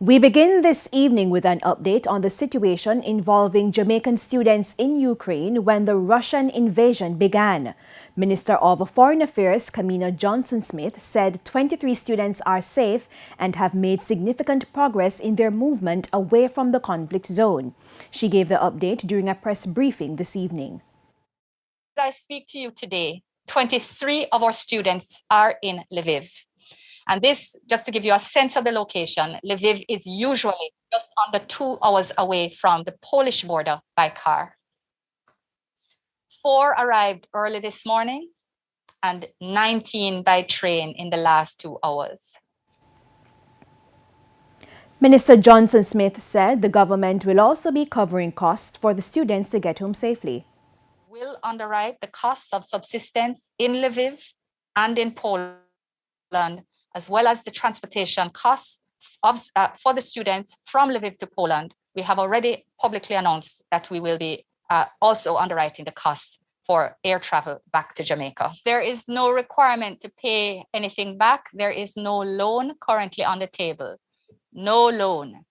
We begin this evening with an update on the situation involving Jamaican students in Ukraine when the Russian invasion began. Minister of Foreign Affairs Kamina Johnson-Smith said 23 students are safe and have made significant progress in their movement away from the conflict zone. She gave the update during a press briefing this evening. As I speak to you today, 23 of our students are in Lviv. And this, just to give you a sense of the location, Lviv is usually just under 2 hours away from the Polish border by car. 4 arrived early this morning and 19 by train in the last 2 hours. Minister Johnson-Smith said the government will also be covering costs for the students to get home safely. Will underwrite the costs of subsistence in Lviv and in Poland, as well as the transportation costs for the students from Lviv to Poland. We have already publicly announced that we will be also underwriting the costs for air travel back to Jamaica. There is no requirement to pay anything back. There is no loan currently on the table. No loan.